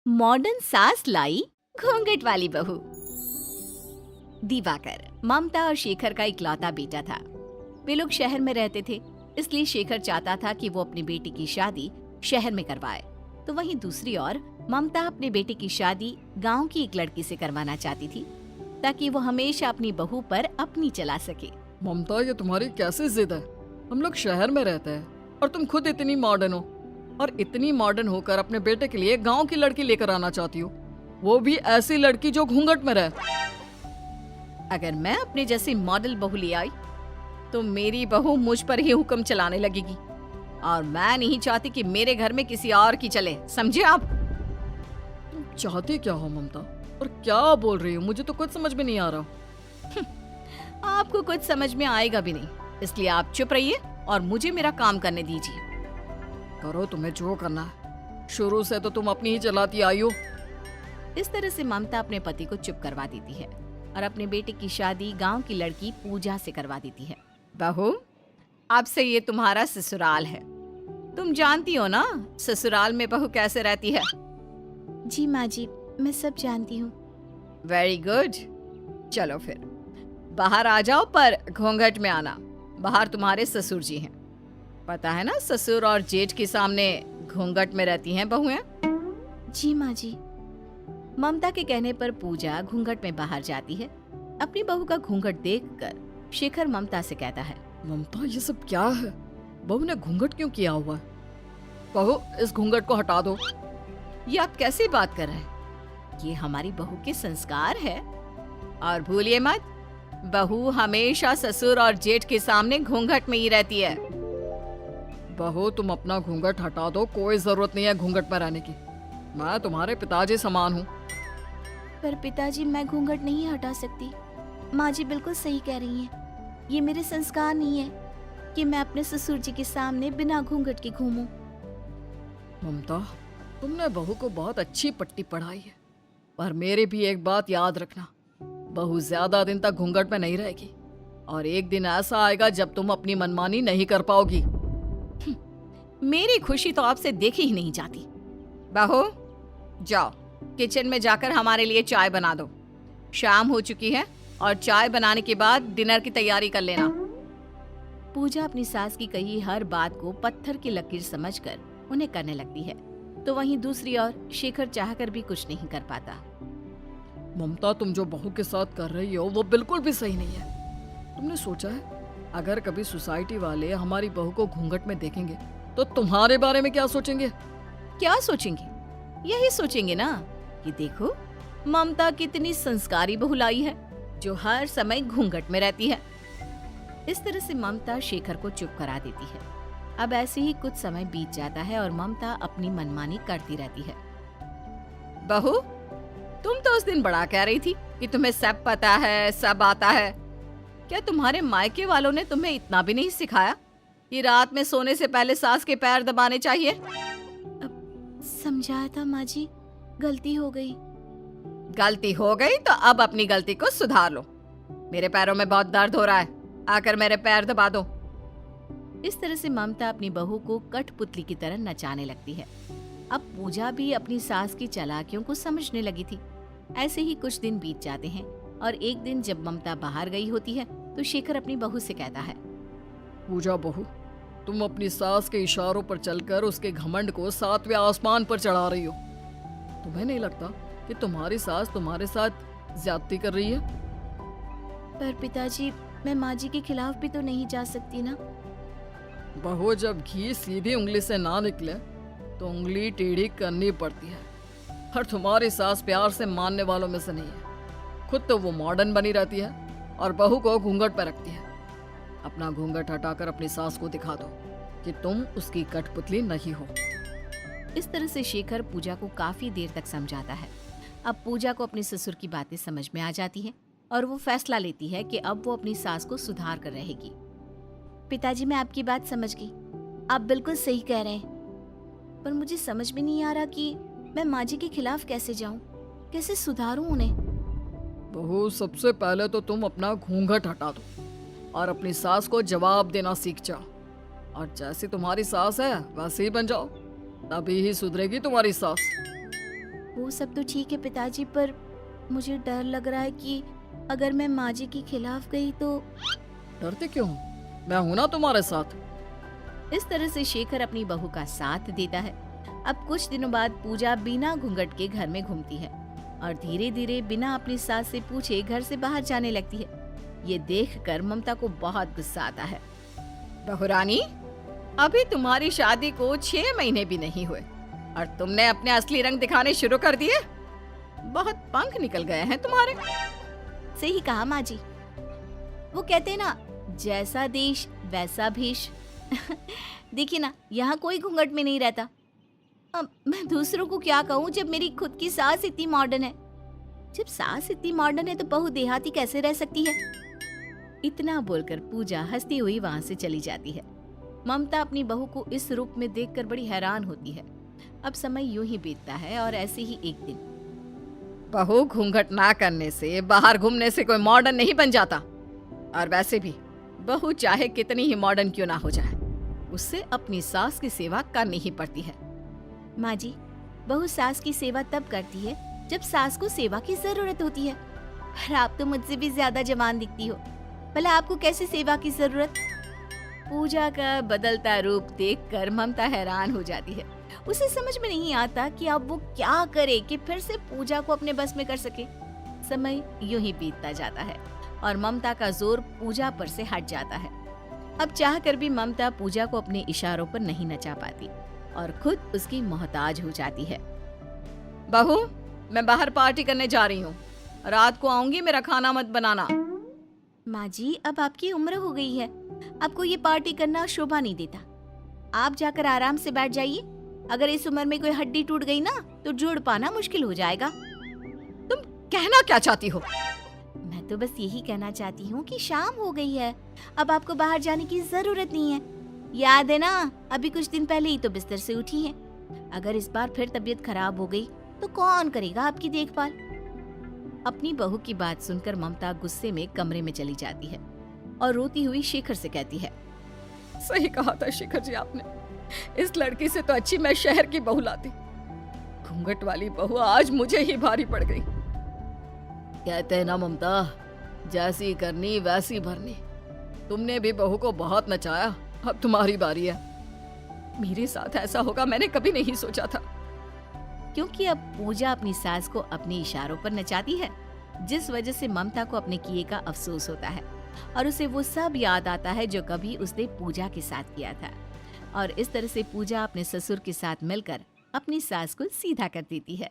Modern सास लाई घूंघट वाली बहू। दिवाकर ममता और शेखर का इकलौता बेटा था। वे लोग शहर में रहते थे, इसलिए शेखर चाहता था कि वो अपनी बेटी की शादी शहर में करवाए। तो वहीं दूसरी ओर ममता अपने बेटे की शादी गांव की एक लड़की से करवाना चाहती थी, ताकि वो हमेशा अपनी बहू पर अपनी चला सके। ममता, ये तुम्हारी कैसी जिद है? हम लोग शहर में रहते हैं और तुम खुद इतनी मॉडर्न हो, और इतनी मॉडर्न होकर अपने बेटे के लिए गांव की लड़की लेकर आना चाहती हो, वो भी ऐसी लड़की जो घूंघट में रहे। अगर मैं अपने जैसी मॉडल बहू ले आई तो मेरी बहू मुझ पर ही हुक्म चलाने लगेगी, और मैं नहीं चाहती कि मेरे घर में किसी और की चले, समझे आप? तुम चाहती क्या हो ममता, और क्या बोल रही हो? मुझे तो कुछ समझ में नहीं आ रहा। आपको कुछ समझ में आएगा भी नहीं, इसलिए आप चुप रहिए और मुझे मेरा काम करने दीजिए। करो तुम्हें जो करना है, शुरू से तो तुम अपनी ही चलाती आई हो। इस तरह से ममता अपने पति को चुप करवा देती है और अपने बेटे की शादी गांव की लड़की पूजा से करवा देती है। बहू, अब से ये तुम्हारा ससुराल है। तुम जानती हो ना ससुराल में बहू कैसे रहती है। जी माँ जी, मैं सब जानती हूँ। वेरी गुड, चलो फिर बाहर आ जाओ, पर घूंघट में आना। बाहर तुम्हारे ससुर जी हैं, पता है ना, ससुर और जेठ के सामने घूंघट में रहती हैं बहुएं। जी माँ जी। ममता के कहने पर पूजा घूंघट में बाहर जाती है। अपनी बहू का घूंघट देखकर शेखर ममता से कहता है, ममता, ये सब क्या है? बहू ने घूंघट क्यों किया हुआ है? बहू, इस घूंघट को हटा दो। ये आप कैसी बात कर रहे हैं? ये हमारी बहू के संस्कार है, और भूलिए मत, बहू हमेशा ससुर और जेठ के सामने घूंघट में ही रहती है। बहू, तुम अपना घूंघट हटा दो, कोई जरूरत नहीं है घूंघट में रहने की। मैं तुम्हारे पिताजी समान हूँ। पर पिताजी, मैं घूंघट नहीं हटा सकती। माँ जी बिल्कुल सही कह रही हैं। ये मेरे संस्कार नहीं है कि मैं अपने ससुर जी के सामने बिना घूंघट के घूमूं। ममता, तुमने बहू को बहुत अच्छी पट्टी पढ़ाई है, पर मेरी भी एक बात याद रखना, बहू ज्यादा दिन तक घूंघट में नहीं रहेगी, और एक दिन ऐसा आएगा जब तुम अपनी मनमानी नहीं कर पाओगी। मेरी खुशी तो आपसे देखी ही नहीं जाती। बहू, जाओ किचन में जाकर हमारे लिए चाय बना दो। शाम हो चुकी है और चाय बनाने के बाद डिनर की तैयारी कर लेना। पूजा अपनी सास की कही हर बात को पत्थर की लकीर समझकर उन्हें करने लगती है। तो वहीं दूसरी ओर शेखर चाहकर भी कुछ नहीं कर पाता। ममता, तुम जो बहू के साथ कर रही हो वो बिल्कुल भी सही नहीं है। तुमने सोचा है अगर कभी सोसाइटी वाले हमारी बहू को घूंघट में देखेंगे तो तुम्हारे बारे में क्या सोचेंगे? क्या सोचेंगे? यही सोचेंगे ना कि देखो ममता कितनी संस्कारी बहू लाई है, जो हर समय घूंघट में रहती है। इस तरह से ममता शेखर को चुप करा देती है। अब ऐसे ही कुछ समय बीत जाता है और ममता अपनी मनमानी करती रहती है। बहू, तुम तो उस दिन बड़ा कह रही थी कि तुम्हें सब पता है, सब आता है। क्या तुम्हारे मायके वालों ने तुम्हें इतना भी नहीं सिखाया कि रात में सोने से पहले सास के पैर दबाने चाहिए? समझाया था माँ जी, गलती हो गई। गलती हो गई तो अब अपनी गलती को सुधार लो। मेरे पैरों में बहुत दर्द हो रहा है, आकर मेरे पैर दबा दो। इस तरह से ममता अपनी बहू को कठपुतली की तरह नचाने लगती है। अब पूजा भी अपनी सास की चालाकियों को समझने लगी थी। ऐसे ही कुछ दिन बीत जाते हैं और एक दिन जब ममता बाहर गई होती है तो शेखर अपनी बहू से कहता है, पूजा बहू, तुम अपनी सास के इशारों पर चलकर उसके घमंड को 7वें आसमान पर चढ़ा रही हो। तुम्हें नहीं लगता कि तुम्हारी सास तुम्हारे साथ ज्यादती कर रही है? पर पिताजी, मैं माँ जी के खिलाफ भी तो नहीं जा सकती ना। बहू, जब घी सीधी उंगली से ना निकले तो उंगली टेढ़ी करनी पड़ती है, और तुम्हारी सास प्यार से मानने वालों में से नहीं है। खुद तो वो मॉडर्न बनी रहती है और बहू को घूंघट पर रखती है। अपना घूंघट हटाकर अपनी सास को दिखा दो कि तुम उसकी कठपुतली नहीं हो। इस तरह से शेखर पूजा को काफी देर तक समझाता है। अब पूजा को अपने ससुर की बातें समझ में आ जाती हैं और वो फैसला लेती है कि अब वो अपनी सास को सुधार कर रहेगी। पिताजी, मैं आपकी बात समझ गई। आप बिल्कुल सही कह रहे हैं, पर मुझे समझ में नहीं आ रहा कि मैं माँ जी के खिलाफ कैसे जाऊं, कैसे सुधारूं उन्हें। बहू, सबसे पहले तो तुम अपना घूंघट हटा दो और अपनी सास को जवाब देना सीख जाओ, और जैसी तुम्हारी सास है वैसे ही बन जाओ, तभी ही सुधरेगी तुम्हारी सास। वो सब तो ठीक है पिताजी, पर मुझे डर लग रहा है कि अगर मैं माँ जी के खिलाफ गई तो। डरते क्यों हो? मैं हूं ना तुम्हारे साथ। इस तरह से शेखर अपनी बहू का साथ देता है। अब कुछ दिनों बाद पूजा बिना घूंघट के घर में घूमती है और धीरे धीरे बिना अपनी सास से पूछे घर से बाहर जाने लगती है। ये देखकर ममता को बहुत गुस्सा आता है। बहू रानी, अभी तुम्हारी शादी को 6 महीने भी नहीं हुए और तुमने अपने असली रंग दिखाने शुरू कर दिए। बहुत पंख निकल गए हैं तुम्हारे। सही कहा माँ जी। वो कहते हैं ना, जैसा देश वैसा भेष। देखिए ना, यहाँ कोई घूंघट में नहीं रहता। अब मैं दूसरों को क्या कहूँ जब मेरी खुद की सास इतनी मॉडर्न है। जब सास इतनी मॉडर्न है तो बहू देहाती कैसे रह सकती है। इतना बोलकर पूजा हंसती हुई वहाँ से चली जाती है। ममता अपनी बहू को इस रूप में देखकर बड़ी हैरान होती है। अब समय यूं ही बीतता है और ऐसे ही एक दिन। बहू, घूंघट ना करने से, बाहर घूमने से कोई मॉडर्न नहीं बन जाता। और वैसे भी बहू चाहे कितनी ही मॉडर्न क्यों ना हो जाए, उससे अपनी सास की सेवा करनी ही पड़ती है। माँ जी, बहू सास की सेवा तब करती है जब सास को सेवा की जरूरत होती है। पर आप तो मुझसे भी ज्यादा जवान दिखती हो, भला आपको कैसे सेवा की जरूरत। पूजा का बदलता रूप देखकर ममता हैरान हो जाती है। उसे समझ में नहीं आता कि अब वो क्या करे कि फिर से पूजा को अपने बस में कर सके। समय यूं ही बीतता जाता है और ममता का जोर पूजा पर से हट जाता है। अब चाहकर भी ममता पूजा को अपने इशारों पर नहीं नचा पाती और खुद उसकी मोहताज हो जाती है। बहू, मैं बाहर पार्टी करने जा रही हूँ, रात को आऊंगी, मेरा खाना मत बनाना। माँ जी, अब आपकी उम्र हो गई है, आपको ये पार्टी करना शोभा नहीं देता। आप जाकर आराम से बैठ जाइए। अगर इस उम्र में कोई हड्डी टूट गई ना तो जोड़ पाना मुश्किल हो जाएगा। तुम कहना क्या चाहती हो? मैं तो बस यही कहना चाहती हूँ कि शाम हो गई है, अब आपको बाहर जाने की जरूरत नहीं है। याद है ना, अभी कुछ दिन पहले ही तो बिस्तर से उठी हैं। अगर इस बार फिर तबीयत खराब हो गई तो कौन करेगा आपकी देखभाल। अपनी बहू की बात सुनकर ममता गुस्से में कमरे में चली जाती है और रोती हुई शेखर से कहती है, सही कहा था शेखर जी आपने, इस लड़की से तो अच्छी मैं शहर की बहू लाती। घूंघट वाली बहू आज मुझे ही भारी पड़ गई। कहते हैं ना ममता, जैसी करनी वैसी भरनी। तुमने भी बहू को बहुत नचाया, अब तुम्हारी बारी है। मेरे साथ ऐसा होगा मैंने कभी नहीं सोचा था। क्योंकि अब पूजा अपनी सास को अपने इशारों पर नचाती है, जिस वजह से ममता को अपने किए का अफसोस होता है और उसे वो सब याद आता है जो कभी उसने पूजा के साथ किया था। और इस तरह से पूजा अपने ससुर के साथ मिलकर अपनी सास को सीधा कर देती है।